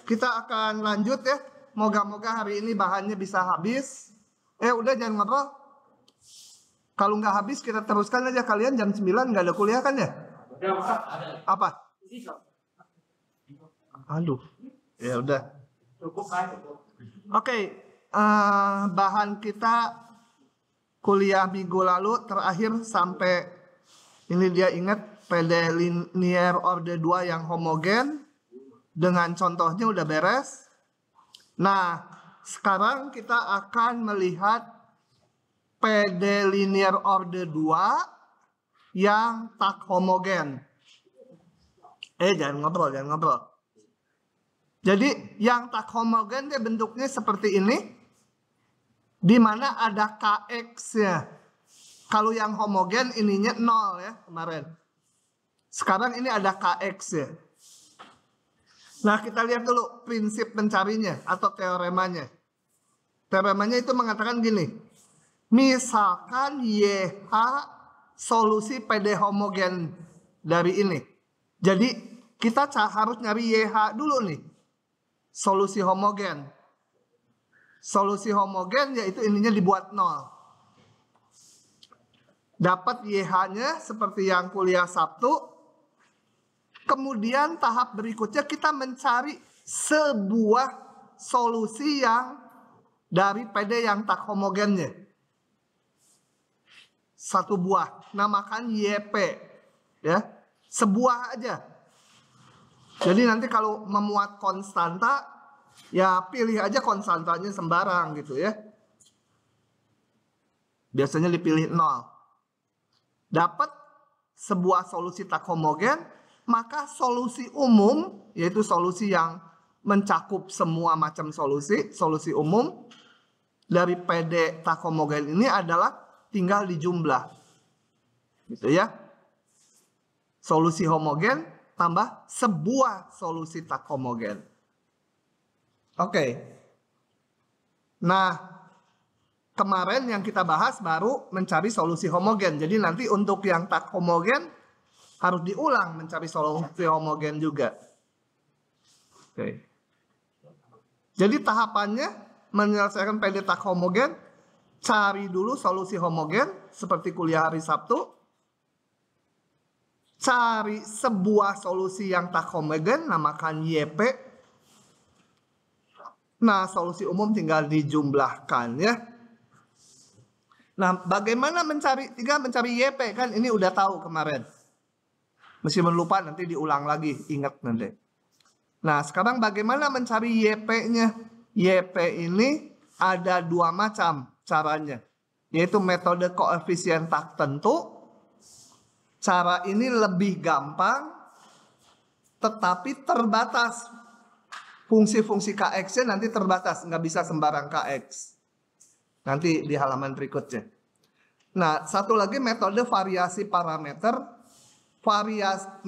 kita akan lanjut ya. Moga-moga hari ini bahannya bisa habis. Udah jangan ngobrol. Kalau nggak habis kita teruskan aja, kalian jam 9 nggak ada kuliah kan ya? Apa? Aduh. Ya udah. Oke, bahan kita kuliah minggu lalu terakhir sampai ini dia ingat PD linear order 2 yang homogen dengan contohnya udah beres. Nah, sekarang kita akan melihat PD linear order 2 yang tak homogen. Jangan ngobrol. Jadi yang tak homogen dia bentuknya seperti ini, di mana ada KX-nya. Kalau yang homogen ininya 0 ya kemarin. Sekarang ini ada KX-nya. Nah, kita lihat dulu prinsip mencarinya atau teoremanya. Teoremanya itu mengatakan gini. Misalkan YH solusi PD homogen dari ini. Jadi kita harus nyari YH dulu nih. Solusi homogen. Solusi homogen yaitu ininya dibuat 0. Dapat YH-nya seperti yang kuliah Sabtu. Kemudian tahap berikutnya kita mencari sebuah solusi yang dari PD yang tak homogennya. Satu buah, namakan YP. Ya, sebuah aja. Jadi nanti kalau memuat konstanta, ya pilih aja konstantanya sembarang gitu ya. Biasanya dipilih 0. Dapat sebuah solusi tak homogen. Maka solusi umum, yaitu solusi yang mencakup semua macam solusi umum dari PD tak homogen ini adalah tinggal dijumlah. Gitu ya. Solusi homogen tambah sebuah solusi tak homogen. Oke. Nah, kemarin yang kita bahas baru mencari solusi homogen. Jadi nanti untuk yang tak homogen harus diulang mencari solusi homogen juga. Oke. Jadi tahapannya menyelesaikan PD tak homogen, cari dulu solusi homogen seperti kuliah hari Sabtu. Cari sebuah solusi yang tak homogen, namakan YP. Nah, solusi umum tinggal dijumlahkan ya. Nah, bagaimana mencari YP kan ini udah tahu kemarin. Meskipun lupa nanti diulang lagi, ingat nanti. Nah, sekarang bagaimana mencari YP-nya? YP ini ada 2 macam caranya. Yaitu metode koefisien tak tentu. Cara ini lebih gampang, tetapi terbatas. Fungsi-fungsi KX-nya nanti terbatas, nggak bisa sembarang KX. Nanti di halaman berikutnya. Nah, satu lagi metode variasi parameter.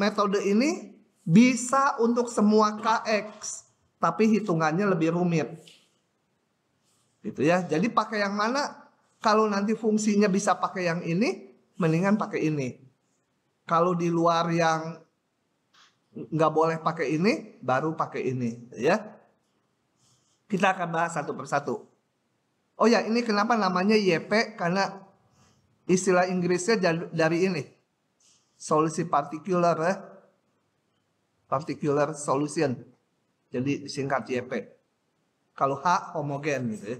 Metode ini bisa untuk semua KX, tapi hitungannya lebih rumit. Gitu ya. Jadi pakai yang mana? Kalau nanti fungsinya bisa pakai yang ini, mendingan pakai ini. Kalau di luar yang nggak boleh pakai ini, baru pakai ini. Ya. Kita akan bahas satu persatu. Oh ya, ini kenapa namanya YP? Karena istilah Inggrisnya dari ini. Solusi particular ya. Particular solution. Jadi singkat YP. Kalau H homogen gitu ya.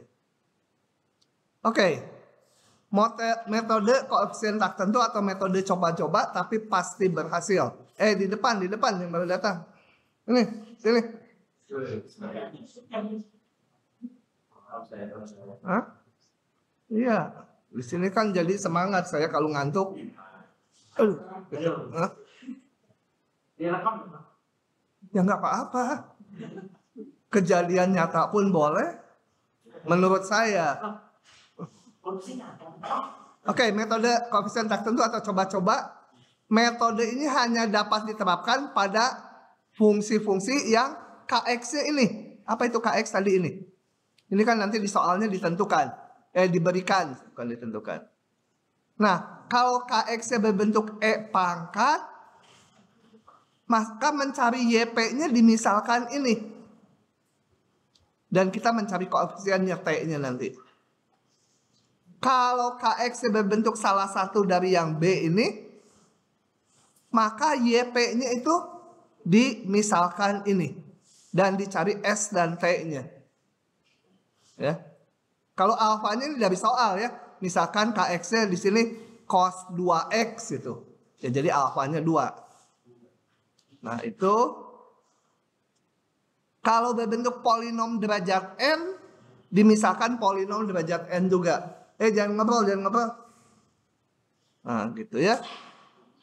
Oke. Metode koefisien tak tentu atau metode coba-coba tapi pasti berhasil. Di depan yang baru datang. Ini, sini. Hah? Iya. Di sini kan jadi semangat saya kalau ngantuk. Ya nggak apa-apa. Kejadian nyata pun boleh. Menurut saya. Oke, metode koefisien tak tentu atau coba-coba. Metode ini hanya dapat diterapkan pada fungsi-fungsi yang KX-nya ini. Apa itu KX tadi ini? Ini kan nanti di soalnya ditentukan. Diberikan, bukan ditentukan. Nah, kalau KX-nya berbentuk E pangkat, Maka mencari YP-nya dimisalkan ini. Dan kita mencari koefisiennya T-nya nanti. Kalau KX berbentuk salah satu dari yang B ini, maka YP-nya itu dimisalkan ini. Dan dicari S dan T-nya. Ya. Kalau alfanya ini dari soal ya. Misalkan KX-nya di sini cos 2X itu. Ya, jadi alfanya 2. Nah itu kalau berbentuk polinom derajat n, dimisalkan polinom derajat n juga. Jangan ngobrol. Nah gitu ya.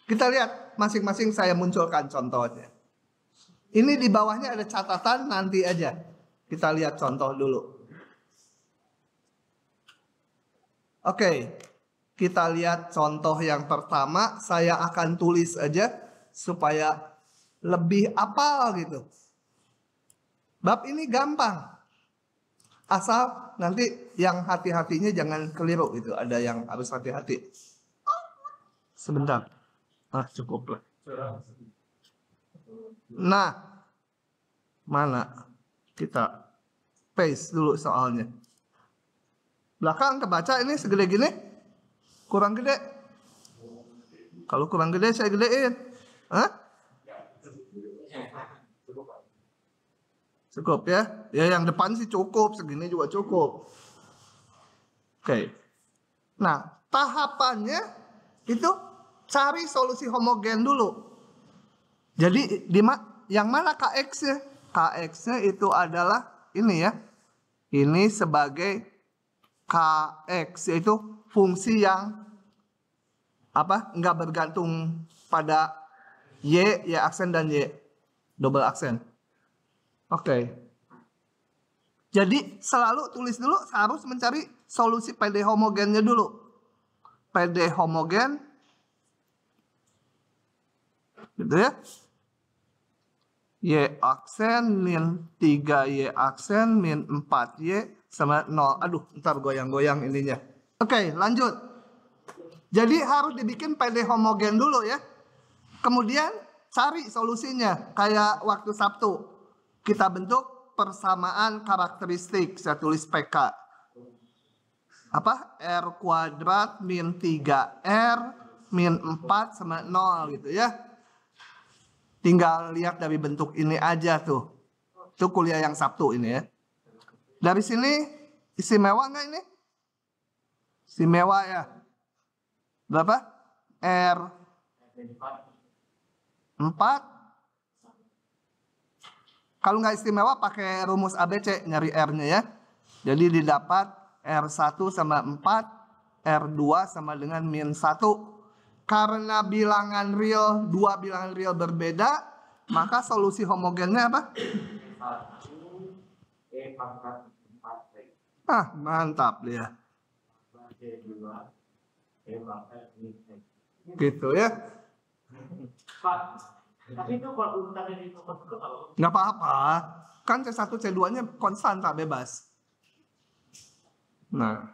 Kita lihat masing-masing saya munculkan contohnya. Ini di bawahnya ada catatan, nanti aja. Kita lihat contoh dulu. Oke, kita lihat contoh yang pertama. Saya akan tulis aja supaya lebih apal gitu. Bab ini gampang. Asal nanti yang hati-hatinya jangan keliru gitu. Ada yang harus hati-hati. Sebentar. Cukup lah. Nah. Mana? Kita paste dulu soalnya. Belakang kebaca ini segede gini? Kurang gede? Kalau kurang gede saya gedein. Cukup ya. Ya yang depan sih cukup. Segini juga cukup. Oke. Nah tahapannya itu cari solusi homogen dulu. Jadi yang mana KX-nya? KX-nya itu adalah ini ya. Ini sebagai KX, yaitu fungsi yang nggak bergantung pada Y aksen dan Y double aksen. Oke. Jadi selalu tulis dulu harus mencari solusi PD homogennya dulu. PD homogen gitu ya. Y aksen min 3Y aksen min 4Y sama 0. Aduh, ntar goyang-goyang ininya. Oke, lanjut. Jadi harus dibikin PD homogen dulu ya. Kemudian cari solusinya. Kayak waktu Sabtu. Kita bentuk persamaan karakteristik. Saya tulis PK. R kuadrat min 3R min 4 sama 0 gitu ya. Tinggal lihat dari bentuk ini aja tuh. Itu kuliah yang Sabtu ini ya. Dari sini istimewa nggak ini? Istimewa ya. Berapa? R 4. Kalau nggak istimewa pakai rumus ABC nyari R-nya ya. Jadi didapat R1 sama 4, R2 sama dengan min 1. Karena bilangan real, dua bilangan real berbeda, maka solusi homogennya apa? Mantap ya. Gitu ya. Tapi itu kalau urutannya di nggak apa-apa. Kan C1, C2-nya konstan, tak bebas. Nah.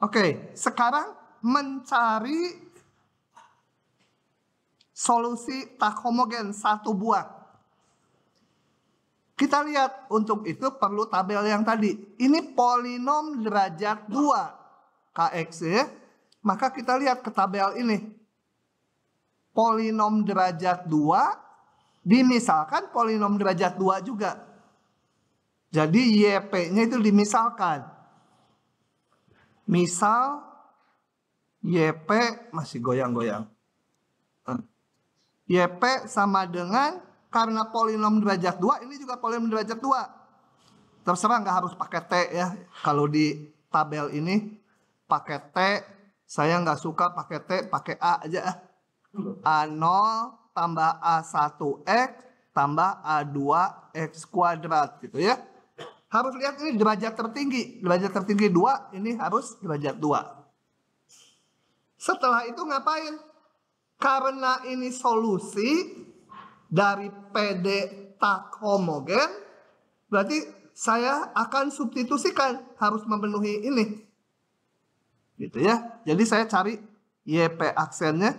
Oke, sekarang mencari solusi tak homogen satu buah. Kita lihat untuk itu perlu tabel yang tadi. Ini polinom derajat 2 KX ya. Maka kita lihat ke tabel ini. Polinom derajat 2 dimisalkan polinom derajat 2 juga. Jadi YP-nya itu dimisalkan. Misal YP masih goyang-goyang. YP sama dengan, karena polinom derajat 2, ini juga polinom derajat 2. Terserah, nggak harus pakai T ya. Kalau di tabel ini pakai T, saya nggak suka pakai T, pakai A aja. A0 tambah A1X tambah A2X kuadrat gitu ya. Harus lihat ini derajat tertinggi. Derajat tertinggi 2, ini harus derajat 2. Setelah itu ngapain? Karena ini solusi dari PD tak homogen, berarti saya akan substitusikan, harus memenuhi ini. Gitu ya. Jadi saya cari YP aksennya.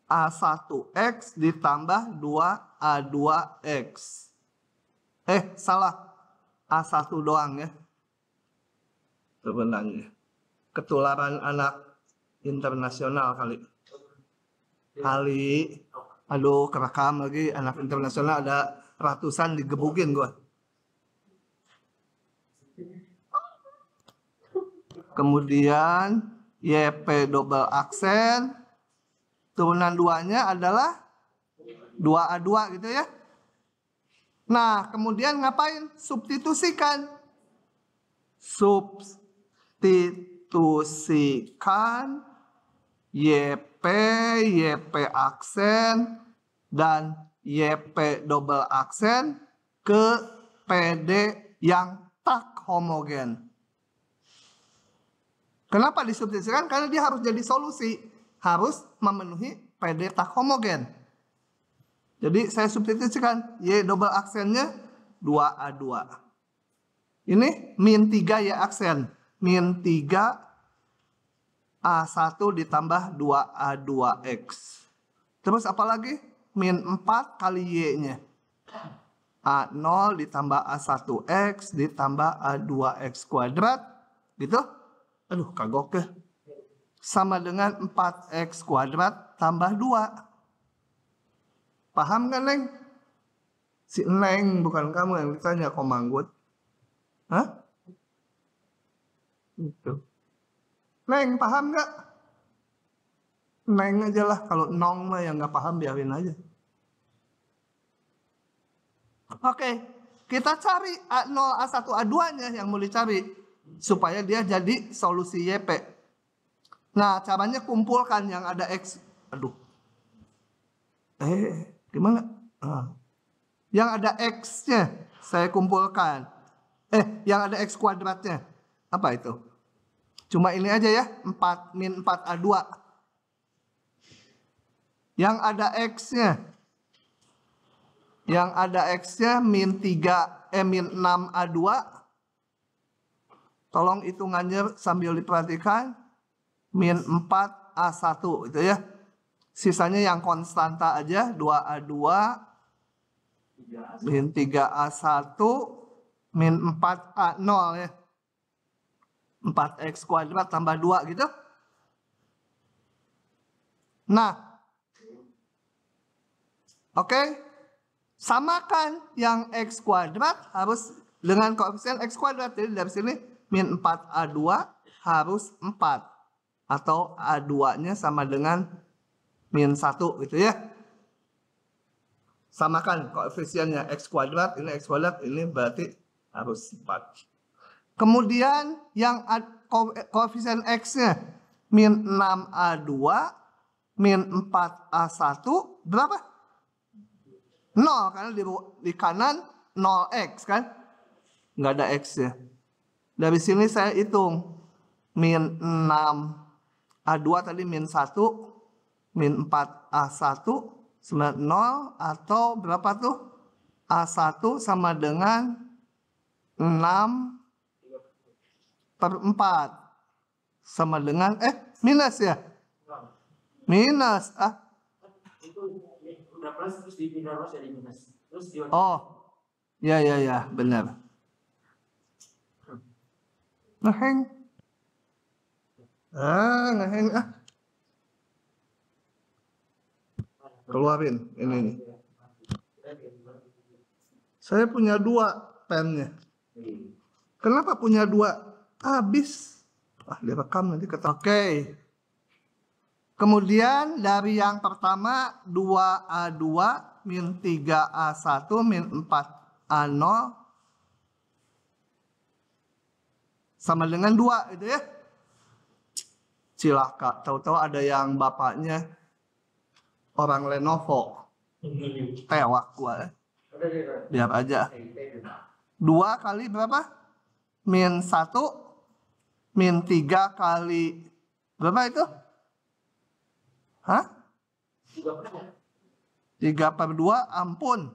A1X ditambah 2A2X. Salah. A1 doang ya. Sebenarnya. Ketularan anak internasional kali. Aduh, kerekam lagi anak internasional ada ratusan digebukin gua. Kemudian YP double aksen. Turunan 2-nya adalah 2A2 gitu ya. Nah, kemudian ngapain? Substitusikan. Substitusikan YP aksen, dan YP double aksen ke PD yang tak homogen. Kenapa disubstitusikan? Karena dia harus jadi solusi. Harus memenuhi PD tak homogen. Jadi saya substitusikan Y double aksennya 2A2. Ini min 3 Y aksen. Min 3 A1 ditambah 2A2X. Terus apa lagi? Min 4 kali Y-nya. A0 ditambah A1X ditambah A2X kuadrat. Gitu. Aduh, kagok ya. Sama dengan 4X kuadrat tambah 2. Paham kan, Neng? Si Neng, bukan kamu yang ditanya, kok manggut. Hah? Gitu. Neng, paham nggak? Neng aja lah, kalau Nong mah yang nggak paham biarin aja. Oke, kita cari A0, A1, A2-nya yang mau dicari. Supaya dia jadi solusi YP. Nah, caranya kumpulkan yang ada X. Aduh. Gimana? Yang ada X-nya saya kumpulkan. Yang ada X kuadratnya. Apa itu? Cuma ini aja ya. 4 min 4A2. Yang ada X-nya. Yang ada X-nya min 6A2. Tolong hitungannya sambil diperhatikan. Min 4A1 itu ya. Sisanya yang konstanta aja. 2A2. Min 3A1. Min 4A0 ya. 4X kuadrat tambah 2 gitu. Nah. Oke. Samakan yang X kuadrat harus dengan koefisien X kuadrat. Jadi dari sini min 4A2 harus 4. Atau A2-nya sama dengan min 1 gitu ya. Samakan koefisiennya X kuadrat. Ini X kuadrat. Ini berarti harus 4. Kemudian yang koefisien X-nya min 6A2 min 4A1 berapa? 0, karena di kanan 0X kan? Nggak ada X-nya. Dari sini saya hitung. Min 6A2 tadi min 1. Min 4A1 sama 0. Atau berapa tuh? A1 sama dengan 6/4. Sama dengan, minus ya? Minus. Udah plus terus dipindah plus jadi minus. Terus Oh, ya, benar. Ngeheng. Ngeheng. Keluarin ini nih. Saya punya 2 pennya. Kenapa punya 2? Habis. Direkam nanti kata. Oke. Kemudian dari yang pertama 2A2 min 3A1 min 4A0 sama dengan 2 itu ya. Cilaka, tahu-tahu ada yang bapaknya orang Lenovo. Tewak gua. Biar aja. 2 kali berapa? Min 1 min 3 kali berapa itu? Hah? 3/2 ampun.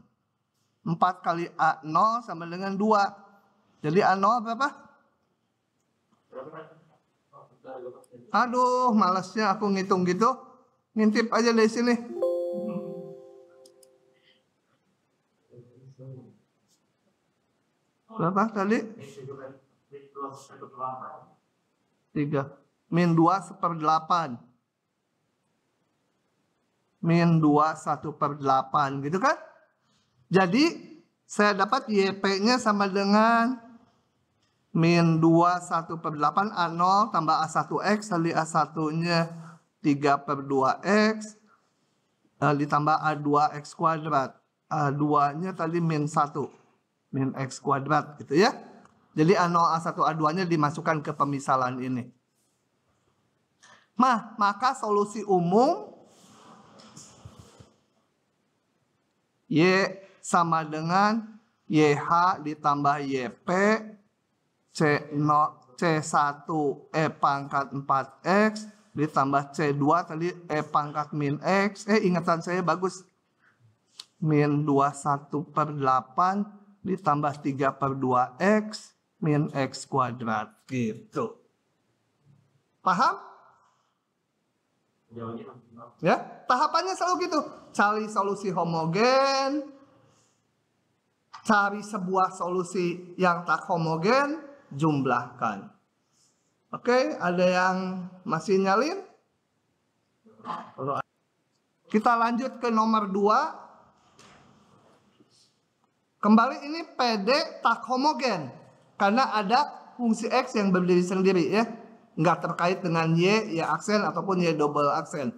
4 kali A0 sama dengan 2. Jadi A0 berapa? Aduh, malesnya aku ngitung gitu. Ngintip aja dari sini. Berapa tadi? 3. Min 2/8. Min 2/8 gitu kan? Jadi saya dapat YP-nya sama dengan min 2/8 A0 tambah A1X kali A1-nya 3/2X ditambah A2X kuadrat. A2-nya tadi min 1. Min X kuadrat gitu ya. Jadi A0, A1, A2-nya dimasukkan ke pemisalan ini. Maka solusi umum Y sama dengan YH ditambah YP C1 E pangkat 4X ditambah C2 tadi E pangkat min X. Ingatan saya bagus. Min 2/8 ditambah 3/2X min X kuadrat. Gitu. Paham? Ya, tahapannya selalu gitu. Cari solusi homogen, cari sebuah solusi yang tak homogen, jumlahkan. Oke, ada yang masih nyalin? Kita lanjut ke nomor 2. Kembali ini PD tak homogen karena ada fungsi X yang berdiri sendiri ya. Nggak terkait dengan Y aksen ataupun Y double aksen.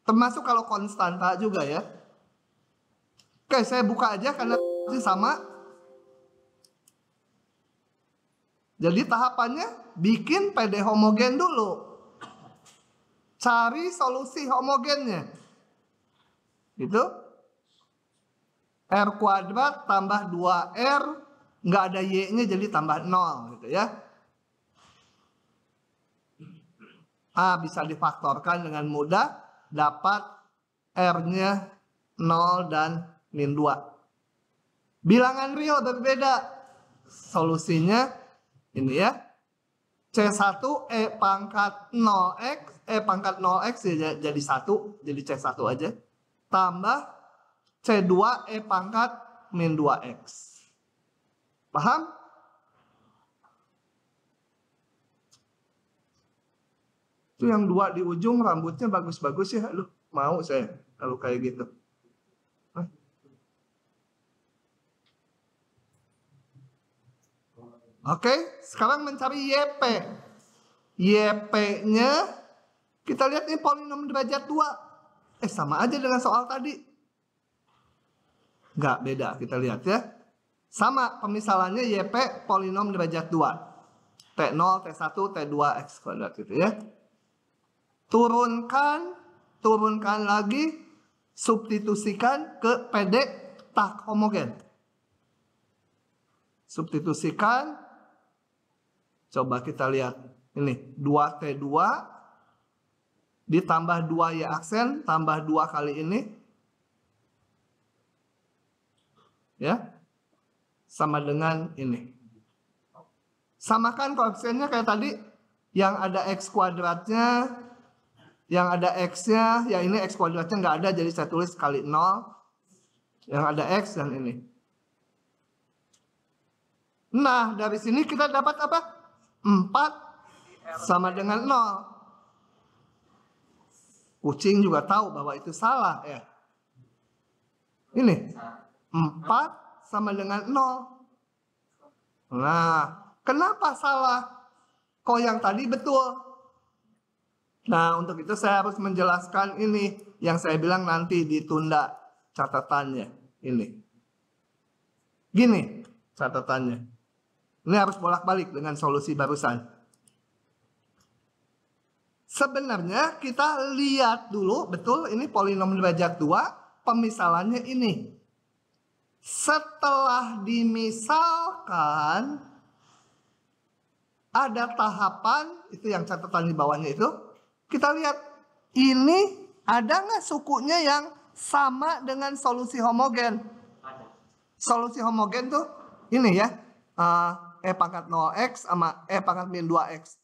Termasuk kalau konstanta juga ya. Oke, saya buka aja karena masih sama. Jadi tahapannya bikin PD homogen dulu. Cari solusi homogennya. Gitu. R kuadrat tambah 2R, nggak ada Y-nya jadi tambah 0 gitu ya. A bisa difaktorkan dengan mudah, dapat R-nya 0 dan min 2. Bilangan real berbeda. Solusinya ini ya. C1 E pangkat 0X, E pangkat 0X jadi 1, jadi C1 aja. Tambah C2 E pangkat min 2X. Paham? Itu yang 2 di ujung rambutnya bagus-bagus ya. Lu mau saya kalau kayak gitu. Oke, sekarang mencari YP. YP-nya kita lihat ini polinom derajat 2. Sama aja dengan soal tadi. Enggak, beda. Kita lihat ya. Sama pemisalannya YP polinom derajat 2. T0, T1, T2, X kuadrat gitu ya. Turunkan lagi, substitusikan ke PD tak homogen. Substitusikan. Coba kita lihat. Ini 2T2 ditambah 2Y aksen tambah 2 kali ini. Ya, sama dengan ini. Samakan koefisiennya kayak tadi, yang ada X kuadratnya, yang ada X-nya, yang ini X kuadratnya nggak ada, jadi saya tulis kali 0. Yang ada X dan ini. Nah, dari sini kita dapat apa? 4 sama dengan 0. Kucing juga tahu bahwa itu salah ya. Ini 4 sama dengan 0. Nah, kenapa salah? Kok yang tadi betul? Nah, untuk itu saya harus menjelaskan ini. Yang saya bilang nanti ditunda catatannya. Ini. Gini catatannya. Ini harus bolak-balik dengan solusi barusan. Sebenarnya kita lihat dulu, betul ini polinom derajat 2, pemisalannya ini. Setelah dimisalkan, ada tahapan, itu yang catatan di bawahnya itu. Kita lihat, ini ada nggak sukunya yang sama dengan solusi homogen? Solusi homogen tuh ini ya, E pangkat 0X sama E pangkat min 2X.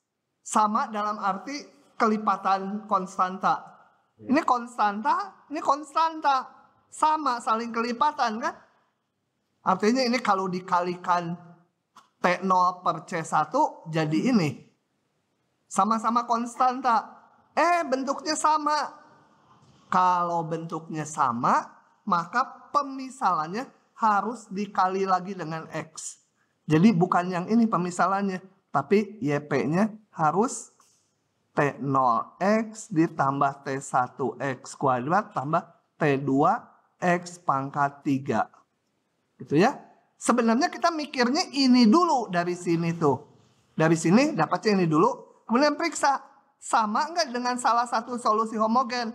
Sama dalam arti kelipatan konstanta. Ini konstanta, ini konstanta. Sama, saling kelipatan kan? Artinya ini kalau dikalikan T0 per C1 jadi ini. Sama-sama konstanta. Bentuknya sama. Kalau bentuknya sama, maka pemisalannya harus dikali lagi dengan X. Jadi bukan yang ini pemisalannya, tapi YP-nya harus T0X ditambah T1X kuadrat tambah T2X pangkat 3. Gitu ya. Sebenarnya kita mikirnya ini dulu dari sini tuh. Dari sini dapatnya ini dulu, kemudian periksa. Sama nggak dengan salah satu solusi homogen?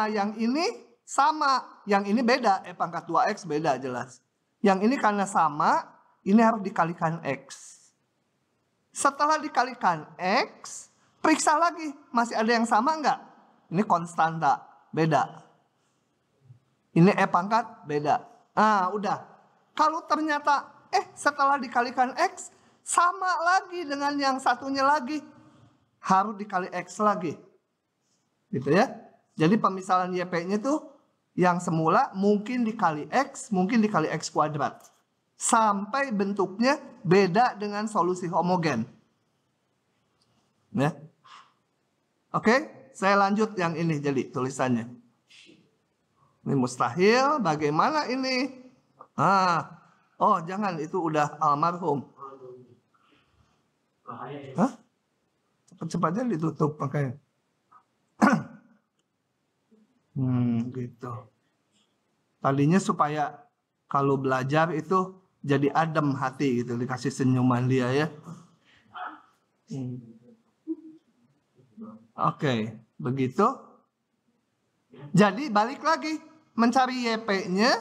Yang ini sama, yang ini beda. Pangkat 2X beda jelas. Yang ini karena sama, ini harus dikalikan X. Setelah dikalikan X, periksa lagi. Masih ada yang sama nggak? Ini konstanta, beda. Ini pangkat, beda. Udah. Kalau ternyata, setelah dikalikan X, sama lagi dengan yang satunya lagi. Harus dikali X lagi. Gitu ya. Jadi pemisalan YP-nya tuh yang semula mungkin dikali X, mungkin dikali X kuadrat. Sampai bentuknya beda dengan solusi homogen. Ya. Oke, saya lanjut yang ini jadi tulisannya. Ini mustahil, bagaimana ini? Jangan, itu udah almarhum. Cepat-cepatnya ditutup pakai. Gitu. Tadinya supaya kalau belajar itu jadi adem hati gitu, dikasih senyuman dia ya. Oke, begitu. Jadi balik lagi mencari YP-nya.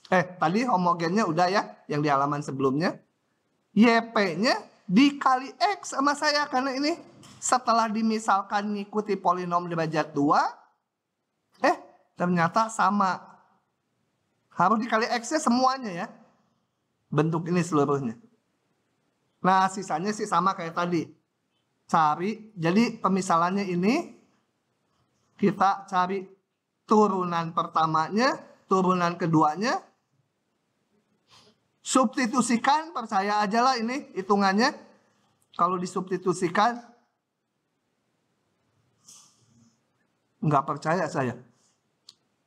Tadi homogennya udah ya, yang di halaman sebelumnya. YP-nya dikali X sama saya karena ini setelah dimisalkan ngikuti polinom derajat 2. Ternyata sama. Harus dikali X-nya semuanya ya. Bentuk ini seluruhnya. Nah, sisanya sih sama kayak tadi. Cari, jadi pemisalannya ini kita cari turunan pertamanya, turunan keduanya. Substitusikan, percaya aja lah ini hitungannya. Kalau disubstitusikan, nggak percaya saya.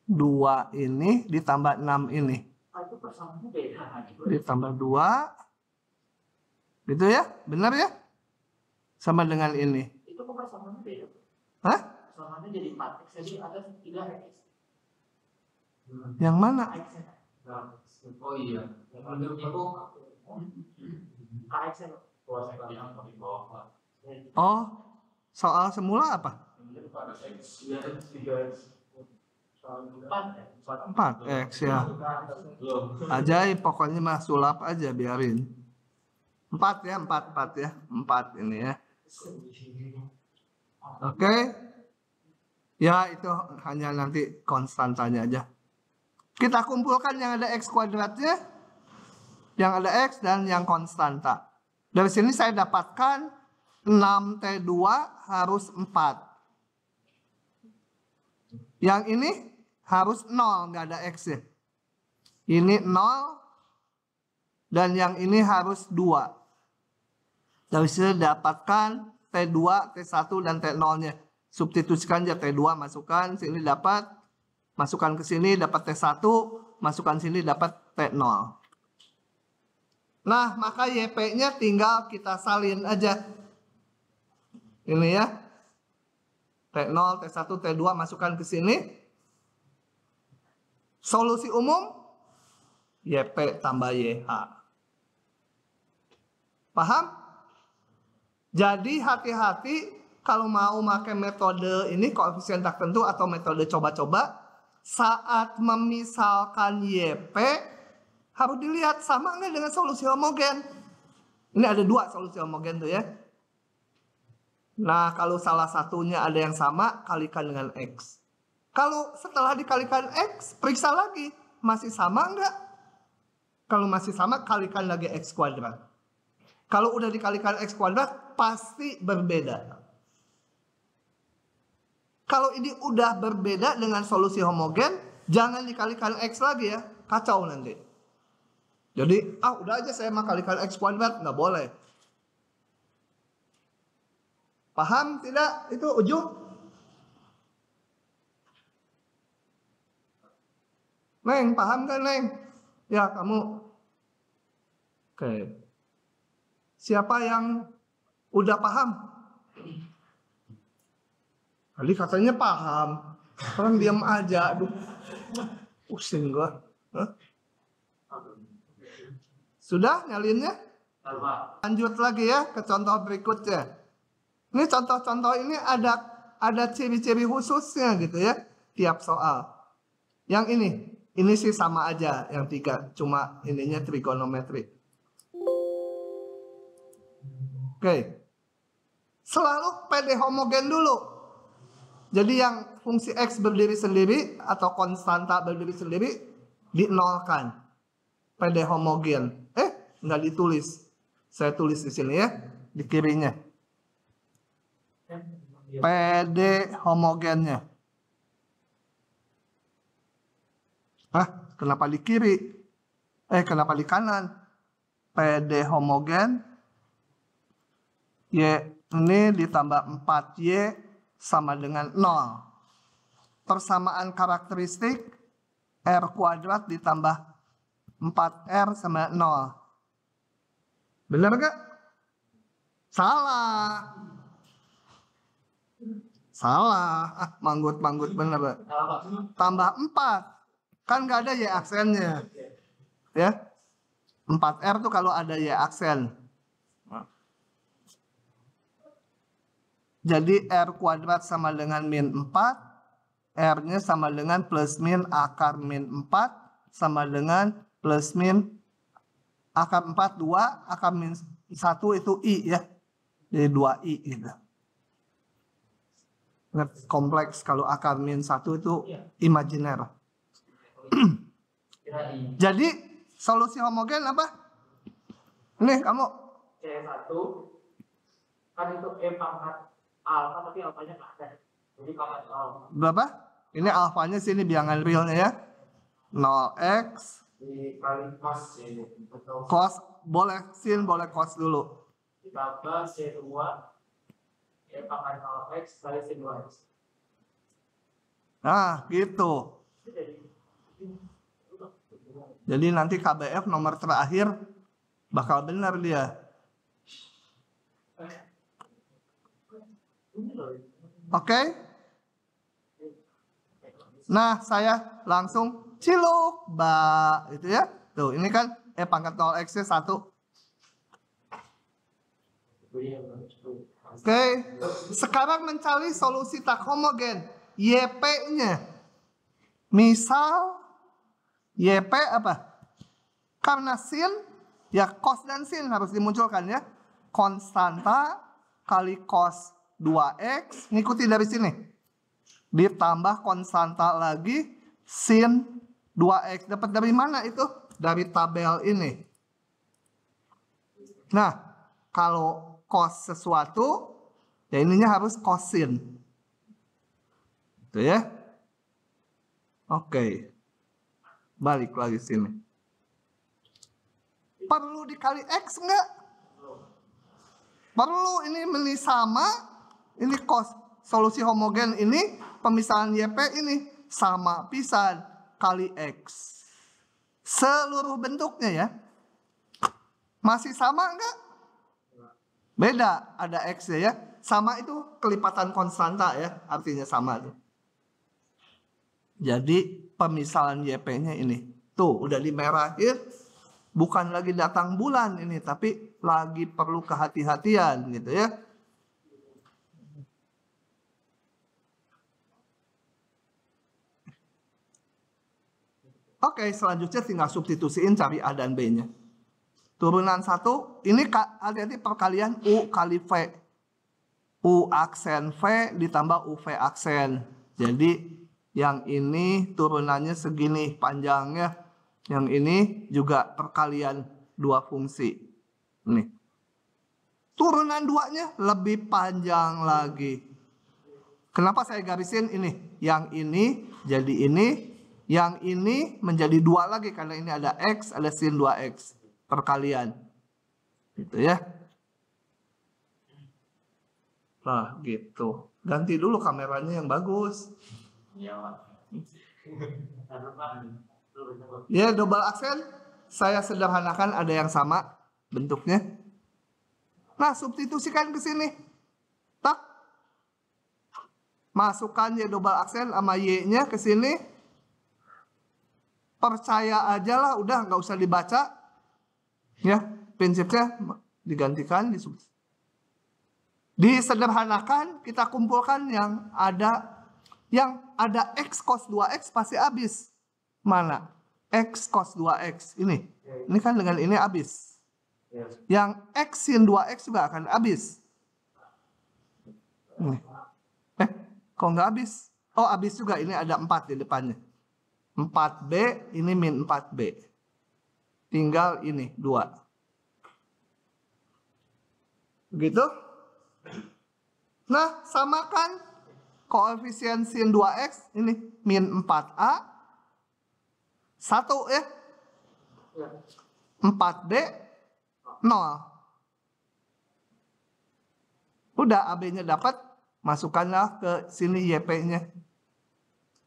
2 ini ditambah 6 ini. Itu persamaannya beda. Ditambah 2. Gitu ya? Benar ya? Sama dengan ini. Itu kok persamaannya beda? Hah? Persamaannya jadi 4X, jadi ada 3X. Yang mana? Oh iya. KX ya. Oh, soal semula apa? 4X ya. Ajaib, pokoknya mah sulap aja biarin. 4 ya, 4 ya. 4 ini ya. Oke. Ya, itu hanya nanti konstantanya aja. Kita kumpulkan yang ada X kuadratnya, yang ada X dan yang konstanta. Dari sini saya dapatkan 6T2 harus 4. Yang ini harus 0, nggak ada X ya. Ini 0 dan yang ini harus 2. Dari sini dapatkan T2, T1 dan T0-nya. Substitusikan aja T2, masukkan sini dapat, masukkan ke sini dapat T1, masukkan sini dapat T0. Nah, maka YP-nya tinggal kita salin aja. Ini ya. T0, T1, T2 masukkan ke sini. Solusi umum YP tambah YH. Paham? Jadi hati-hati kalau mau pakai metode ini koefisien tak tentu atau metode coba-coba, saat memisalkan YP harus dilihat sama nggak dengan solusi homogen. Ini ada 2 solusi homogen tuh ya. Nah, kalau salah satunya ada yang sama, kalikan dengan X. Kalau setelah dikalikan X, periksa lagi. Masih sama enggak? Kalau masih sama, kalikan lagi X kuadrat. Kalau udah dikalikan X kuadrat, pasti berbeda. Kalau ini udah berbeda dengan solusi homogen, jangan dikalikan X lagi ya. Kacau nanti. Jadi, udah aja saya mah kalikan X kuadrat. Nggak boleh. Paham tidak itu ujung? Neng, paham kan Neng? Ya, kamu. Oke. Siapa yang udah paham? Tadi katanya paham. Orang diam aja. Aduh. Pusing gua. Hah? Sudah nyalinnya? Lanjut lagi ya ke contoh berikutnya. Ini contoh-contoh ini ada ciri-ciri khususnya gitu ya. Tiap soal. Yang ini sih sama aja yang 3. Cuma ininya trigonometri. Oke. Selalu PD homogen dulu. Jadi yang fungsi X berdiri sendiri atau konstanta berdiri sendiri dinolkan. PD homogen. Nggak ditulis. Saya tulis di sini ya. Di kirinya. PD homogennya. Kenapa di kiri? Kenapa di kanan? PD homogen. Y ini ditambah 4Y sama dengan 0. Persamaan karakteristik R kuadrat ditambah 4R sama 0. Benar gak? Salah. Salah. Manggut-manggut bener. Tambah 4. Kan gak ada Y aksennya. Ya. 4R tuh kalau ada Y aksen. Jadi R kuadrat sama dengan min 4. R-nya sama dengan plus min akar min 4. Sama dengan plus min akar 4, 2. Akar min 1 itu I ya. Jadi 2I gitu. Kompleks kalau akar min 1 itu imajiner. Jadi solusi homogen apa? Nih kamu. C1 kan itu E pangkat alfa tapi alfanya ada. Jadi pangkat alfa. Berapa? Ini alfanya sini bilangan realnya ya. 0x Dikali cos C. cos boleh sin boleh cos dulu. Ditambah C2 E pangkat 0x kali C2x. Nah gitu. Jadi nanti KBF nomor terakhir bakal benar dia. Oke? Nah, saya langsung ciluk, gitu ya. Tuh, ini kan pangkat 0x-nya 1. Oke. Sekarang mencari solusi tak homogen. YP-nya. Misal YP apa? Karena sin, ya cos dan sin harus dimunculkan ya. Konstanta kali cos 2x, ngikuti dari sini. Ditambah konstanta lagi sin 2x. Dapat dari mana itu? Dari tabel ini. Nah, kalau cos sesuatu, ya ininya harus cosin. Itu ya. Oke. Balik lagi sini. Perlu dikali x enggak? Perlu, ini sama. Ini cos solusi homogen ini pemisahan YP ini sama pisan kali X. Seluruh bentuknya ya. Masih sama enggak? Beda, ada X ya. Sama itu kelipatan konstanta ya, artinya sama tuh. Jadi pemisahan YP-nya ini. Tuh, udah dimerahin. Bukan lagi datang bulan ini, tapi lagi perlu kehati-hatian gitu ya. Oke, selanjutnya tinggal substitusiin cari A dan B-nya. Turunan 1, ini hati-hati perkalian U kali V. U aksen V ditambah UV aksen. Jadi yang ini turunannya segini panjangnya. Yang ini juga perkalian dua fungsi. Nih. Turunan 2-nya lebih panjang lagi. Kenapa saya garisin ini? Yang ini jadi ini, yang ini menjadi 2 lagi karena ini ada X, ada sin 2X perkalian. Gitu ya. Nah, gitu. Ganti dulu kameranya yang bagus. Iya, Pak. Ya, double aksen saya sederhanakan, ada yang sama bentuknya. Nah, substitusikan ke sini. Tak. Masukkan Y double aksen sama Y-nya ke sini. Percaya aja lah, udah nggak usah dibaca. Ya, prinsipnya digantikan, disederhanakan, kita kumpulkan yang ada X cos 2X pasti habis. Mana? X cos 2X ini. Ini kan dengan ini habis. Yang X sin 2X juga akan habis. Ini. Kok nggak habis? Oh, habis juga, ini ada 4 di depannya. 4B, ini min 4B. Tinggal ini 2. Begitu? Nah, samakan koefisien sin 2X ini min 4A 1 ya. 4B 0. Udah AB-nya dapat, masukkanlah ke sini YP-nya.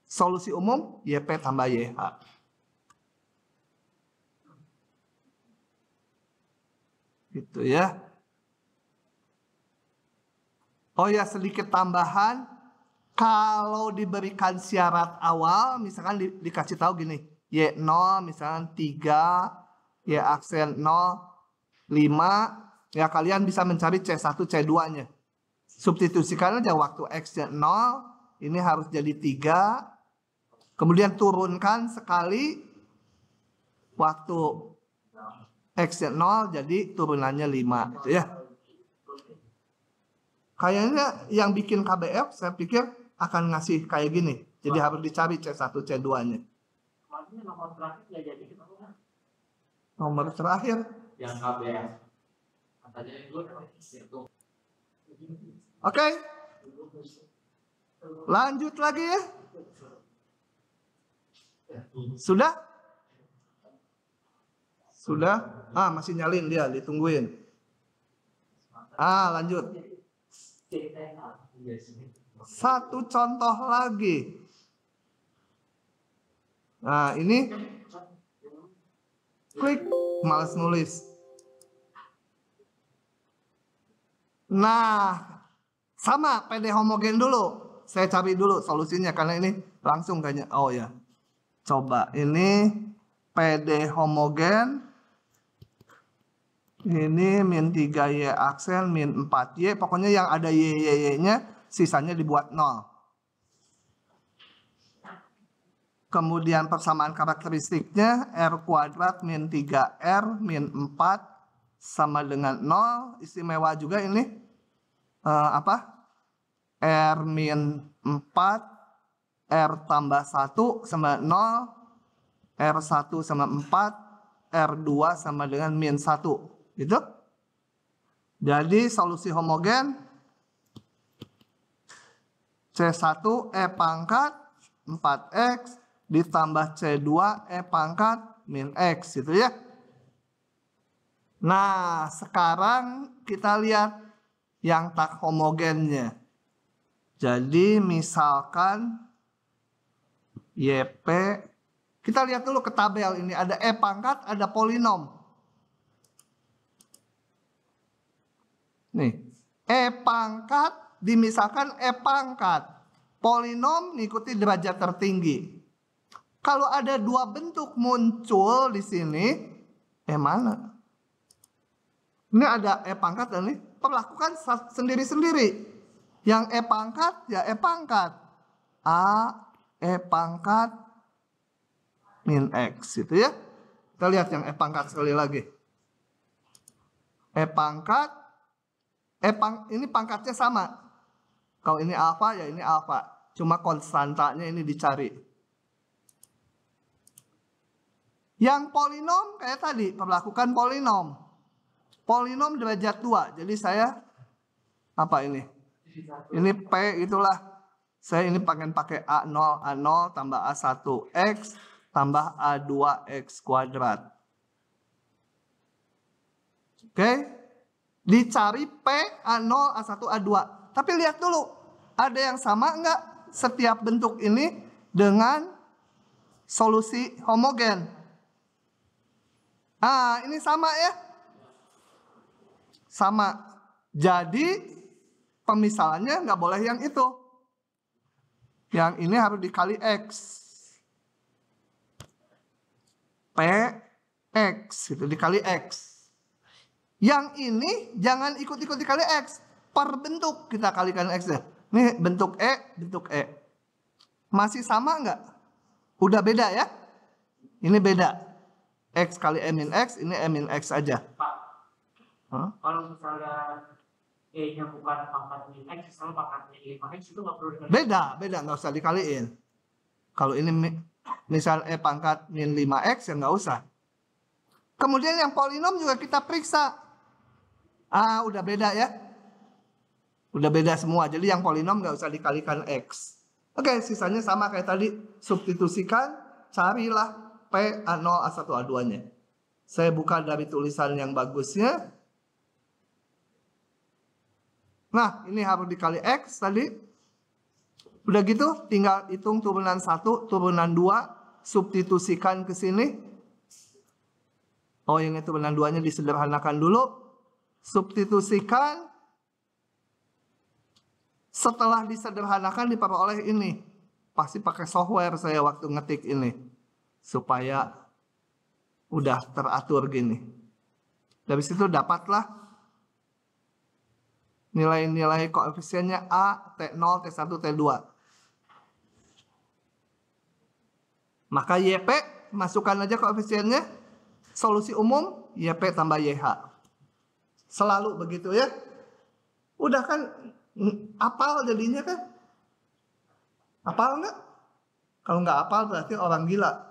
Solusi umum YP tambah YH. Gitu ya. Oh ya, sedikit tambahan. Kalau diberikan syarat awal, misalkan dikasih tahu gini, Y0 misalkan 3, Y aksen 0, 5, ya kalian bisa mencari C1, C2-nya. Substitusikan aja waktu X-nya 0, ini harus jadi 3. Kemudian turunkan sekali, waktu X-nya 0 jadi turunannya 5. Gitu ya. Kayaknya yang bikin KBF saya pikir akan ngasih kayak gini. Jadi harus dicari C1, C2-nya. Nomor terakhir ya jadi kita. Nomor terakhir. Yang KBF. Katanya itu. Oke. Lanjut lagi ya. Sudah? Sudah? Masih nyalin dia, ditungguin. Lanjut. Satu contoh lagi. Nah, ini klik, malas nulis. Nah, sama PD homogen dulu. Saya cari dulu solusinya karena ini langsung kayaknya. Oh ya. Coba ini PD homogen. Ini min 3Y aksen, min 4Y. Pokoknya yang ada Y-nya, sisanya dibuat 0. Kemudian persamaan karakteristiknya, R kuadrat min 3R min 4 sama dengan 0. Istimewa juga ini. R min 4, R tambah 1 sama 0. R1 sama 4, R2 sama dengan min 1. Gitu. Jadi solusi homogen C1 E pangkat 4X ditambah C2 E pangkat min X gitu ya. Nah, sekarang kita lihat yang tak homogennya. Jadi misalkan YP, kita lihat dulu ke tabel ini, ada E pangkat, ada polinom. Nih, E pangkat dimisalkan E pangkat. Polinom mengikuti derajat tertinggi. Kalau ada 2 bentuk muncul di sini, mana? Ini ada E pangkat dan ini perlakukan sendiri-sendiri. Yang E pangkat ya E pangkat. A E pangkat min X gitu ya. Kita lihat yang E pangkat sekali lagi. E pangkat ini pangkatnya sama. Kalau ini alfa ya ini alfa. Cuma konstantanya ini dicari. Yang polinom kayak tadi, perlakukan polinom. Polinom derajat 2. Jadi saya apa ini? Ini P itulah Saya ini pengen pakai A0 tambah A1X tambah A2X kuadrat. Oke. Dicari P, A0, A1, A2. Tapi lihat dulu, ada yang sama enggak setiap bentuk ini dengan solusi homogen? Ah, ini sama ya? Sama. Jadi pemisahannya nggak boleh yang itu. Yang ini harus dikali X. P, X, itu dikali X. Yang ini jangan ikut-ikut dikali X. Per bentuk kita kalikan X ya. Ini bentuk E, bentuk E. Masih sama nggak? Udah beda ya? Ini beda. X kali E min X, ini E min X aja. Pak, Hah? kalau misalnya E-nya bukan pangkat min X, misalnya pangkat min 5X itu nggak perlu dikali. Beda, nggak usah dikaliin. Kalau ini misal E pangkat min 5X ya nggak usah. Kemudian yang polinom juga kita periksa. Ah, udah beda ya. Udah beda semua. Jadi yang polinom nggak usah dikalikan X. Oke, sisanya sama kayak tadi. Substitusikan, carilah P, A0, A1, A2-nya. Saya buka dari tulisan yang bagusnya. Nah, ini harus dikali X tadi. Udah gitu, tinggal hitung turunan 1, turunan 2. Substitusikan ke sini. Oh, yang itu turunan 2-nya disederhanakan dulu. Substitusikan. Setelah disederhanakan diperoleh ini. Pasti pakai software saya waktu ngetik ini. Supaya udah teratur gini. Dari situ dapatlah nilai-nilai koefisiennya A, T0, T1, T2. Maka YP, masukkan aja koefisiennya. Solusi umum, YP tambah YH. Selalu begitu ya. Udah kan apal jadinya kan? Apal enggak? Kalau nggak apal berarti orang gila.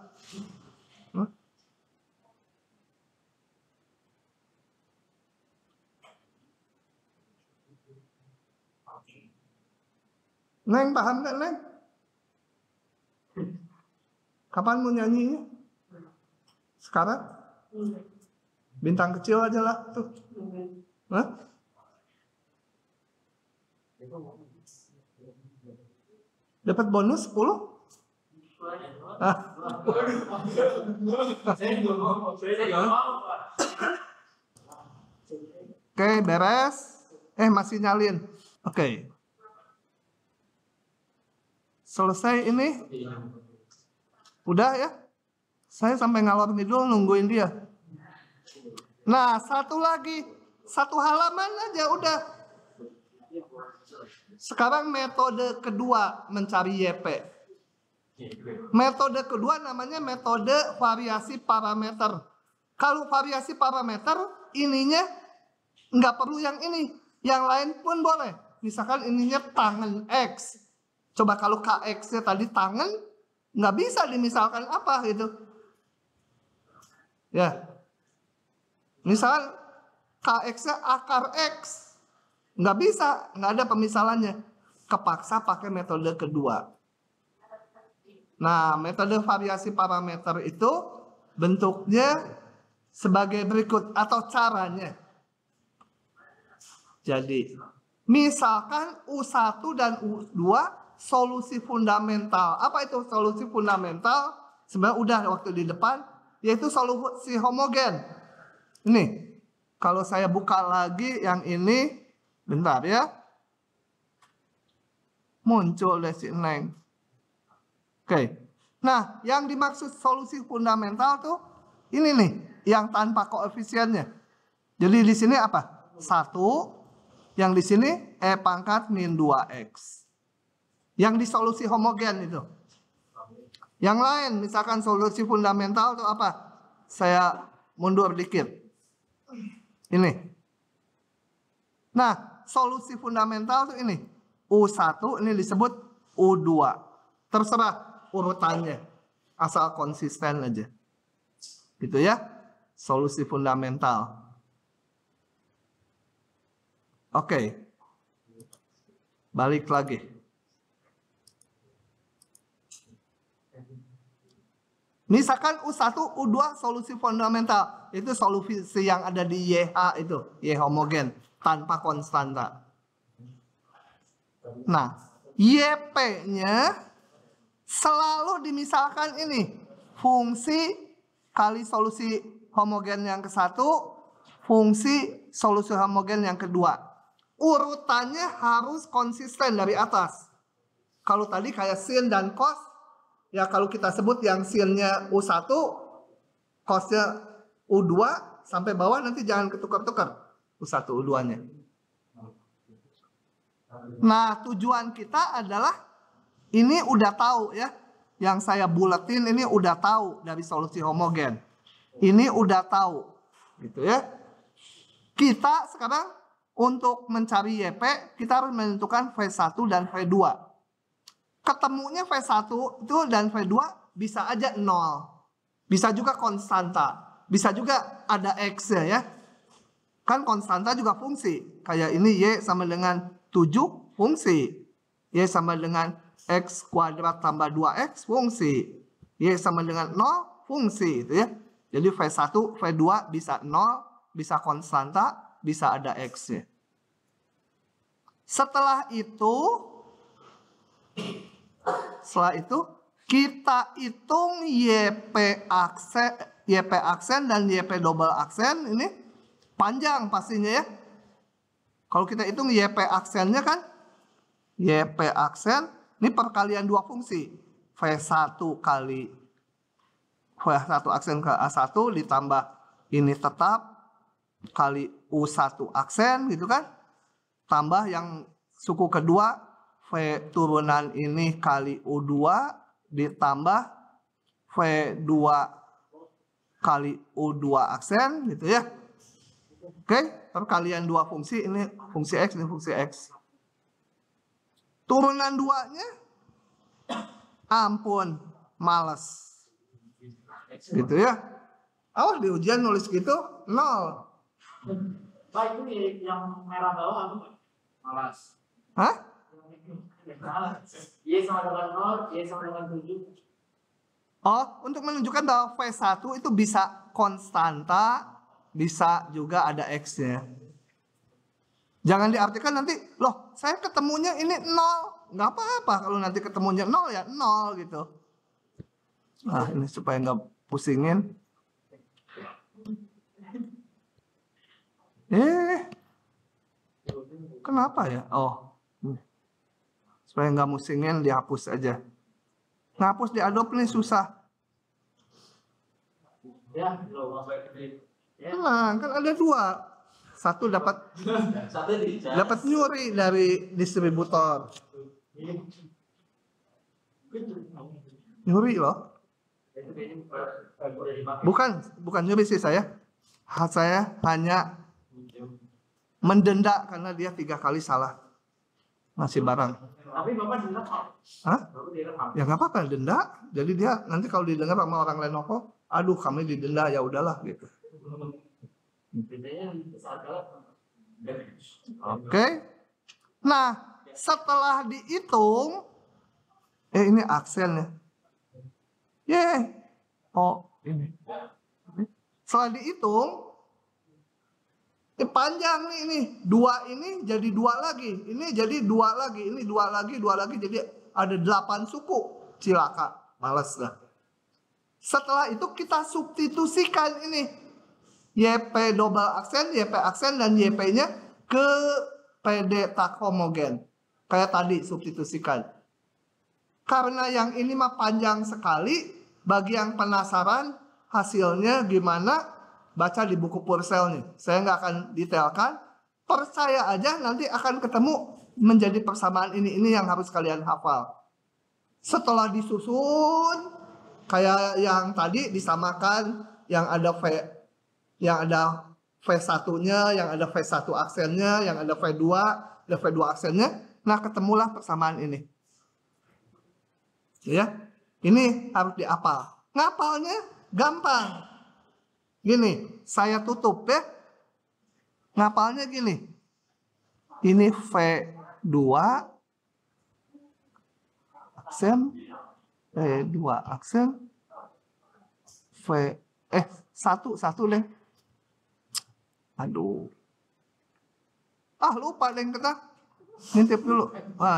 Neng paham nggak Neng? Kapan mau nyanyinya? Sekarang? Bintang kecil aja lah tuh. Hah? Dapat bonus 10? Ah. Oke, beres. Masih nyalin. Oke. Selesai ini? Udah ya? Saya sampai ngalor ngidul nungguin dia. Nah, satu lagi. Satu halaman aja udah. Sekarang metode kedua mencari YP. Metode kedua namanya metode variasi parameter. Kalau variasi parameter, ininya nggak perlu yang ini. Yang lain pun boleh. Misalkan ininya tangan X. Coba kalau KX-nya tadi tangan, nggak bisa dimisalkan apa gitu. Ya. Misal KX-nya akar X. Nggak bisa, nggak ada pemisalannya. Kepaksa pakai metode kedua. Nah, metode variasi parameter itu bentuknya sebagai berikut atau caranya. Jadi, misalkan U1 dan U2 solusi fundamental. Apa itu solusi fundamental? Sebenarnya udah waktu di depan, yaitu solusi homogen. Ini, kalau saya buka lagi yang ini, bentar ya. Muncul deh si Neng. Oke. Nah, yang dimaksud solusi fundamental tuh ini nih, yang tanpa koefisiennya. Jadi di sini apa? 1, yang di sini E pangkat min 2X. Yang di solusi homogen itu. Yang lain, misalkan solusi fundamental itu apa? Saya mundur dikit. Ini. Nah, solusi fundamental itu ini. U1 ini disebut U2. Terserah urutannya. Asal konsisten aja. Gitu ya. Solusi fundamental. Oke. Balik lagi. Misalkan U1, U2 solusi fundamental. Itu solusi yang ada di YH itu. Y homogen. Tanpa konstanta. Nah, YP-nya selalu dimisalkan ini. Fungsi kali solusi homogen yang ke-1. Fungsi solusi homogen yang kedua. Urutannya harus konsisten dari atas. Kalau tadi kayak sin dan cos, ya kalau kita sebut yang sinnya U1, cosnya U2, sampai bawah nanti jangan ketukar-tukar U1, U2-nya. Nah, tujuan kita adalah ini udah tahu ya. Yang saya buletin ini udah tahu dari solusi homogen. Ini udah tahu. Gitu ya. Kita sekarang untuk mencari YP, kita harus menentukan V1 dan V2. Ketemunya V1 itu dan V2 bisa aja 0. Bisa juga konstanta. Bisa juga ada X ya. Kan konstanta juga fungsi. Kayak ini Y sama dengan 7 fungsi. Y sama dengan X kuadrat tambah 2X fungsi. Y sama dengan 0 fungsi. Itu ya. Jadi V1, V2 bisa 0, bisa konstanta, bisa ada X ya. Setelah itu kita hitung YP aksen dan YP double aksen ini panjang pastinya ya. Kalau kita hitung YP aksennya kan YP aksen ini perkalian dua fungsi. V1 kali V1 aksen ke A1 ditambah ini tetap kali U1 aksen gitu kan. Tambah yang suku kedua V turunan ini kali U2 ditambah V2 kali U2 aksen gitu ya. Oke, perkalian dua fungsi, ini fungsi X, ini fungsi X. Turunan 2-nya ampun, males. Gitu ya. Awas di ujian nulis gitu 0. Pak, itu yang merah bawah apa? Malas. Hah? Y sama dengan 0, Y sama dengan 7. Oh, untuk menunjukkan bahwa V1 itu bisa konstanta, bisa juga ada X-nya. Jangan diartikan nanti, loh saya ketemunya ini 0. Nggak apa-apa kalau nanti ketemunya 0 ya 0 gitu. Nah ini supaya nggak pusingin. Kenapa ya? Oh. Supaya nggak musingin dihapus aja. Ngapus di Adobe nih susah. Nah, kan ada dua. Satu dapat nyuri dari distributor. Nyuri loh. Bukan nyuri sih saya. Saya hanya mendenda karena dia 3 kali salah ngasih barang. Tapi Bapak denda. Hah? Ya nggak apa-apa denda. Jadi dia nanti kalau didengar sama orang Lenovo, aduh kami didenda ya udahlah gitu. Oke. Nah, setelah dihitung ini aksen ya. Oh, ini. Setelah dihitung panjang nih ini. 2 ini jadi 2 lagi. Ini jadi 2 lagi. Ini 2 lagi, 2 lagi. Jadi ada 8 suku. Cilaka. Males dah. Setelah itu kita substitusikan ini. YP double aksen, YP aksen, dan YP-nya ke PD tak homogen. Kayak tadi substitusikan. Karena yang ini mah panjang sekali. Bagi yang penasaran hasilnya gimana, baca di buku Purcell nih. Saya nggak akan detailkan. Percaya aja nanti akan ketemu menjadi persamaan ini yang harus kalian hafal. Setelah disusun kayak yang tadi disamakan, yang ada V1-nya, yang ada V1 aksennya, yang ada V2 aksennya. Nah, ketemulah persamaan ini. Ya. Ini harus dihafal. Ngapalnya gampang. Gini, saya tutup ya. Ngapalnya gini. Ini V2 aksen, V2 aksen, satu deh. Aduh. Lupa deh kita. Ngintip dulu.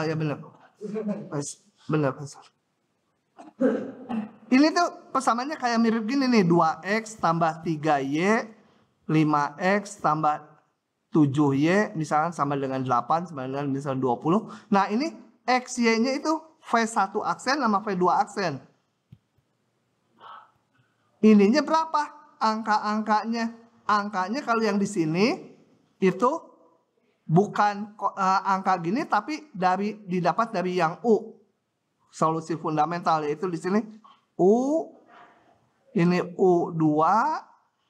Ya benar. Benar. Ini tuh persamaannya kayak mirip gini nih. 2x tambah 3y 5x tambah 7y misalkan sama dengan 8 sama dengan misalnya 20. Nah ini x y-nya itu V1 aksen sama V2 aksen. Ininya berapa? Angka-angkanya. Angkanya kalau yang di sini itu bukan angka gini tapi didapat dari yang U. Solusi fundamental yaitu di sini U, ini U2,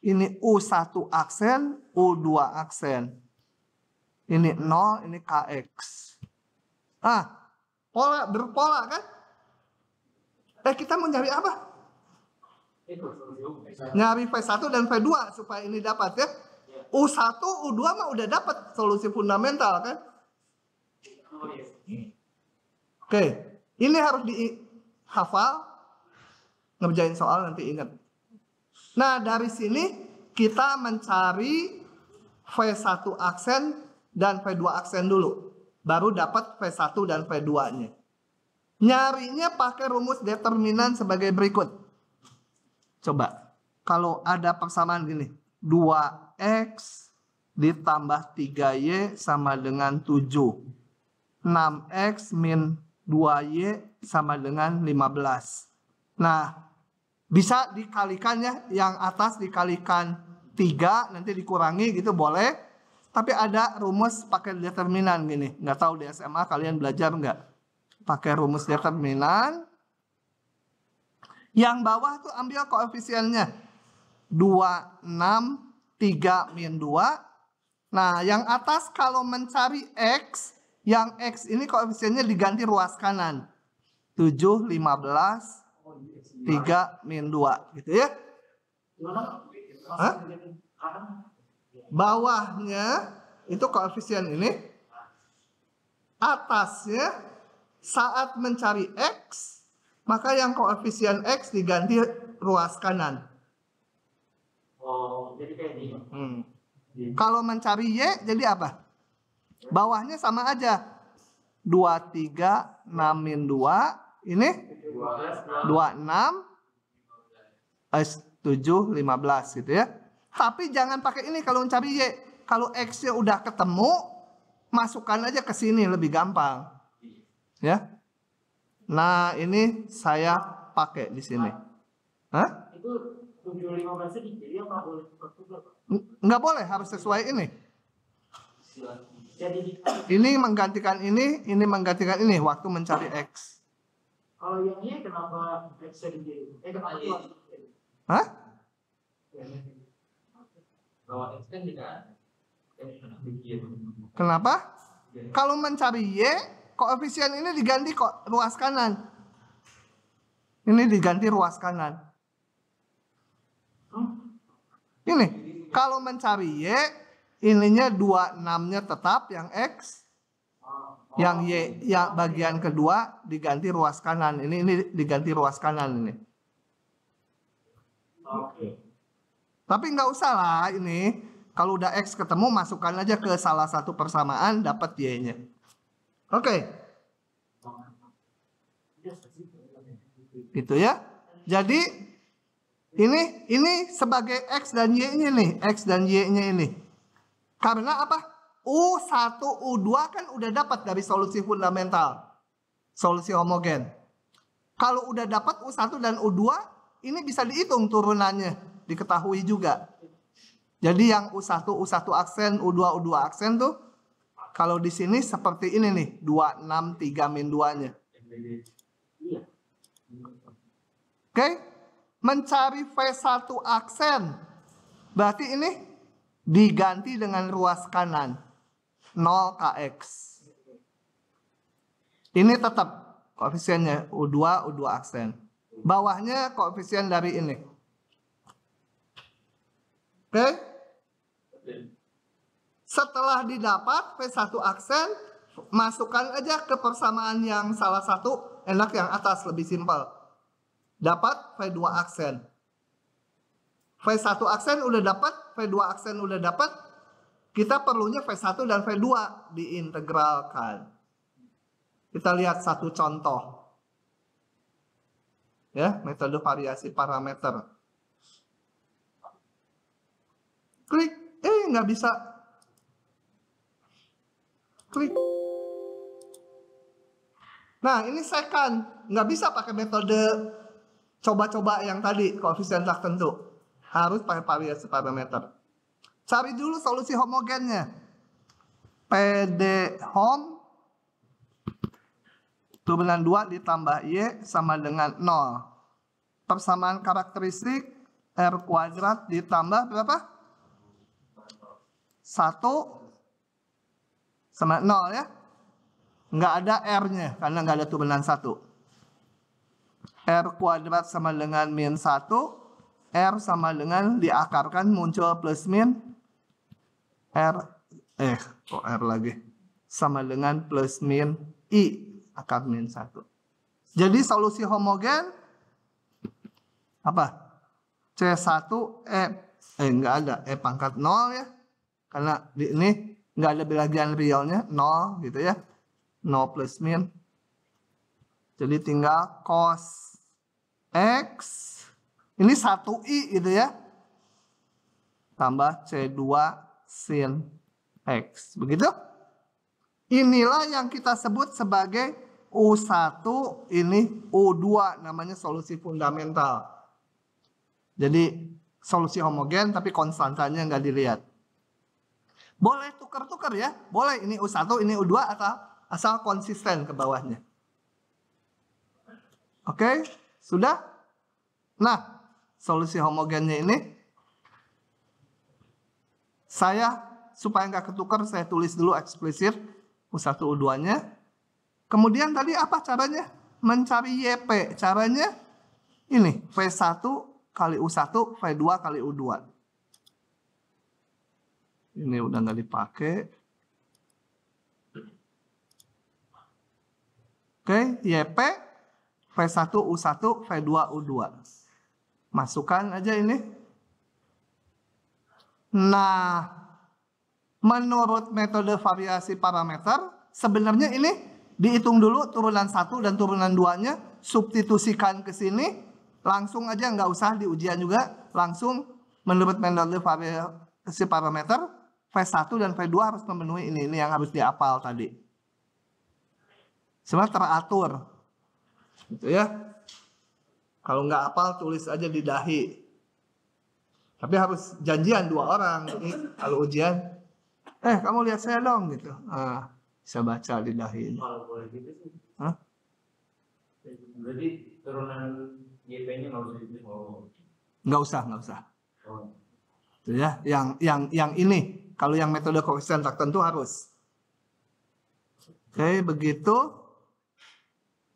ini U1 aksen, U2 aksen. Ini 0, ini KX. Berpola kan? Kita mau nyari apa? Nyari V1 dan V2 supaya ini dapat ya. U1, U2 mah udah dapat solusi fundamental kan? Oke, ini harus dihafal. Ngerjain soal nanti ingat. Nah, dari sini kita mencari V1 aksen dan V2 aksen dulu. Baru dapat V1 dan V2-nya. Nyarinya pakai rumus determinan sebagai berikut. Coba, kalau ada persamaan gini. 2x ditambah 3y sama dengan 7. 6x min 2y sama dengan 15. Nah, bisa dikalikan ya, yang atas dikalikan 3, nanti dikurangi gitu boleh. Tapi ada rumus pakai determinan gini. Nggak tahu di SMA kalian belajar nggak? Pakai rumus determinan. Yang bawah tuh ambil koefisiennya. 2, 6, 3, min 2. Nah, yang atas kalau mencari X, yang X ini koefisiennya diganti ruas kanan. 7, 15, 3, min 2. Gitu ya. Bawahnya itu koefisien ini. Atasnya saat mencari X, maka yang koefisien X diganti ruas kanan. Jadi kayak ini. Kalau mencari Y jadi apa? Bawahnya sama aja. 2, 3, 6, min 2. Ini 2, 6, 7, 15 gitu ya. Tapi jangan pakai ini kalau mencari Y. Kalau X-nya udah ketemu, masukkan aja ke sini lebih gampang. Ya. Nah, ini saya pakai di sini. Hah? Itu 7-15 jadi apa boleh bertukar? Nggak boleh, harus sesuai ini. Jadi Ini menggantikan ini menggantikan ini waktu mencari X. kalau yang Y kenapa X jadi? Kenapa Y? Hah? Bahwa X kan tidak Kenapa? Kalau mencari Y, koefisien ini diganti kok ruas kanan. Ini diganti ruas kanan. Ini kalau mencari Y, ininya 26-nya tetap yang X, yang Y ya bagian kedua diganti ruas kanan. Ini diganti ruas kanan ini. Tapi nggak usah lah ini. Kalau udah X ketemu masukkan aja ke salah satu persamaan dapat Y-nya. Oke. Gitu ya. Jadi ini sebagai X dan Y-nya nih, X dan Y-nya ini. Karena apa? U1, U2 kan udah dapat dari solusi fundamental. Solusi homogen. Kalau udah dapat U1 dan U2, ini bisa dihitung turunannya, diketahui juga. Jadi yang U1 aksen, U2 aksen tuh kalau di sini seperti ini nih, 2, 6, 3, min 2-nya. Oke? Mencari V1 aksen. Berarti ini diganti dengan ruas kanan. 0 KX. Ini tetap koefisiennya U2 aksen. Bawahnya koefisien dari ini. Oke? Setelah didapat V1 aksen, masukkan aja ke persamaan yang salah satu, enak yang atas lebih simpel. Dapat V2 aksen. V1 aksen udah dapat, V2 aksen udah dapat. Kita perlunya V1 dan V2 diintegralkan. Kita lihat satu contoh. Ya, metode variasi parameter. Klik, nggak bisa. Klik. Nah, ini second. Nggak bisa pakai metode coba-coba yang tadi, koefisien tertentu. Harus pakai variasi parameter. Cari dulu solusi homogennya. PD hom turunan 2 ditambah Y sama dengan 0. Persamaan karakteristik R kuadrat ditambah berapa? 1 sama 0 ya. Nggak ada R-nya karena nggak ada turunan 1. R kuadrat sama dengan min 1. R sama dengan diakarkan muncul plus min. Kok R lagi? Sama dengan plus min I akar min 1. Jadi solusi homogen apa? C1 enggak ada pangkat 0 ya. Karena di ini enggak ada bagian realnya 0 gitu ya. 0 plus min. Jadi tinggal cos X ini 1I gitu ya. Tambah C2 sin X. Begitu? Inilah yang kita sebut sebagai U1, ini U2, namanya solusi fundamental. Jadi solusi homogen tapi konstantanya nggak dilihat. Boleh tukar-tukar ya, boleh ini U1, ini U2 atau asal konsisten ke bawahnya. Oke, sudah? Nah, solusi homogennya ini supaya nggak ketukar saya tulis dulu eksplisit U1 U2-nya. Kemudian tadi apa caranya? Mencari YP. Caranya ini V1 kali U1, V2 kali U2. Ini udah nggak dipakai. Oke, YP V1 U1, V2 U2. Masukkan aja ini. Nah, menurut metode variasi parameter, sebenarnya ini dihitung dulu turunan 1 dan turunan 2-nya, substitusikan ke sini, langsung aja nggak usah di ujian juga, langsung menurut metode variasi parameter, V1 dan V2 harus memenuhi ini yang harus dihafal tadi. Sebenarnya teratur. Gitu ya. Kalau nggak hafal tulis aja di dahi. Tapi harus janjian 2 orang. Ini kalau ujian, kamu lihat saya dong gitu. Bisa baca di dahi ini. Kalau boleh gitu sih. Hah? Berarti turunan YP-nya nggak usah dihitung. Nggak usah. Oh. Itu ya, yang ini. Kalau yang metode koefisien tertentu harus. Oke, begitu.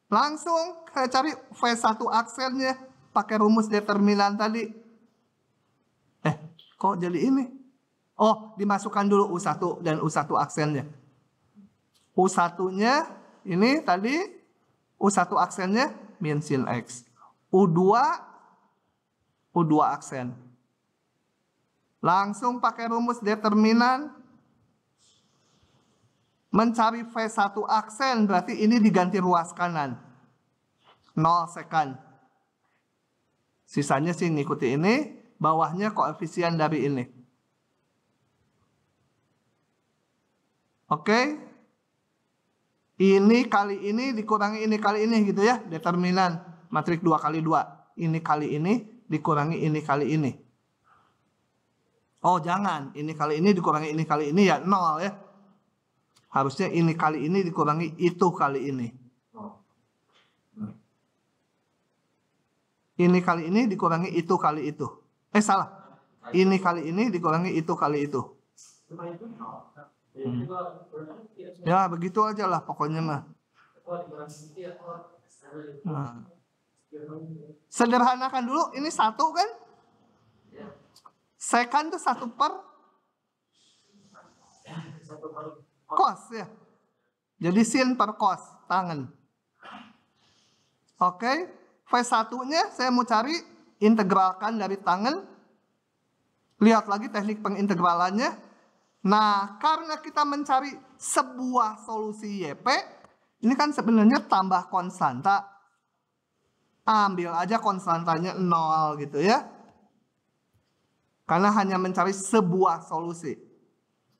Langsung cari V1 aksennya pakai rumus determinan tadi. Kok jadi ini? Oh, dimasukkan dulu U1 dan U1 aksennya. U1-nya ini tadi U1 aksennya min sin X. U2 aksen. Langsung pakai rumus determinan. Mencari V1 aksen berarti ini diganti ruas kanan. 0 second. Sisanya sih ngikuti ini. Bawahnya koefisien dari ini. Oke. Ini kali ini dikurangi ini kali ini gitu ya. Determinan matrik 2 kali 2. Ini kali ini dikurangi ini kali ini. Oh jangan. Ini kali ini dikurangi ini kali ini ya 0 ya. Harusnya ini kali ini dikurangi itu kali ini. Ini kali ini dikurangi itu kali itu. Salah. Ini kali ini dikurangi itu kali itu. Ya begitu aja lah pokoknya mah. Nah. Sederhanakan dulu. Ini 1 kan? Second itu 1 per cos ya. Jadi sin per cos tangen. Oke. V1-nya saya mau cari integralkan dari tangen Lihat lagi teknik pengintegralannya. Nah, karena kita mencari sebuah solusi YP, ini kan sebenarnya tambah konstanta. Ambil aja konstantanya 0 gitu ya. Karena hanya mencari sebuah solusi.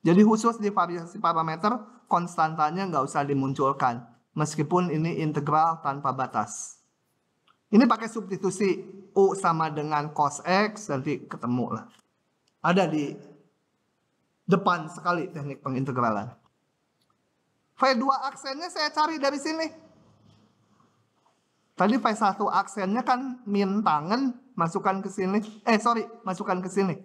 Jadi khusus di variasi parameter, konstantanya nggak usah dimunculkan. Meskipun ini integral tanpa batas. Ini pakai substitusi U sama dengan cos X, nanti ketemu lah. Ada di depan sekali teknik pengintegralan. V2 aksennya saya cari dari sini. Tadi V1 aksennya kan min tangen, masukkan ke sini. Masukkan ke sini.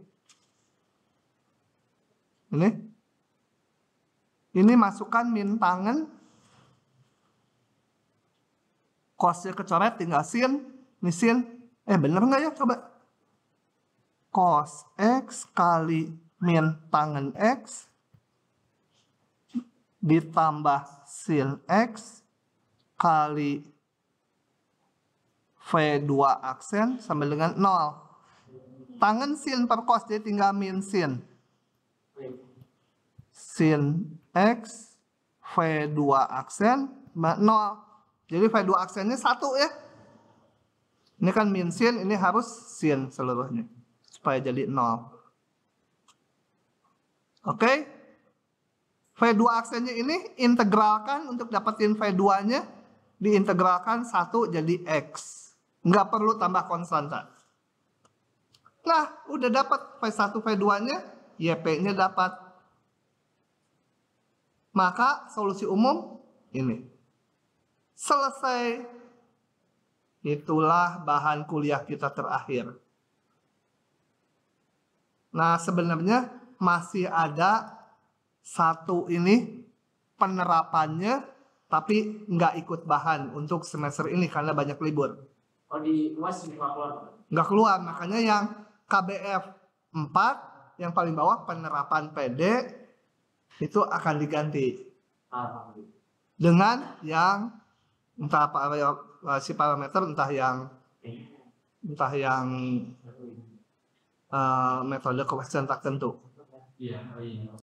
Ini masukkan min tangen. Cosnya kecoret, tinggal sin. Ini sin. Bener nggak ya? Coba. Cos X kali min tangen X ditambah sin X kali V2 aksen sama dengan 0. Tangen sin per cos, jadi tinggal min sin. Sin X V2 aksen 0. Jadi V2 aksennya 1 ya. Ini kan min sin, ini harus sin seluruhnya. Supaya jadi 0. Oke. V2 aksennya ini integralkan untuk dapetin V2-nya. Diintegralkan 1 jadi X. Nggak perlu tambah konstanta. Nah, udah dapat V1, V2-nya. YP-nya dapat. Maka solusi umum ini. Selesai. Itulah bahan kuliah kita terakhir. Nah, sebenarnya masih ada satu ini penerapannya, tapi nggak ikut bahan untuk semester ini karena banyak libur. Oh, di UAS nggak keluar? Nggak keluar, makanya yang KBF 4, yang paling bawah penerapan PD, itu akan diganti. Dengan yang entah si parameter, entah yang metode question tertentu.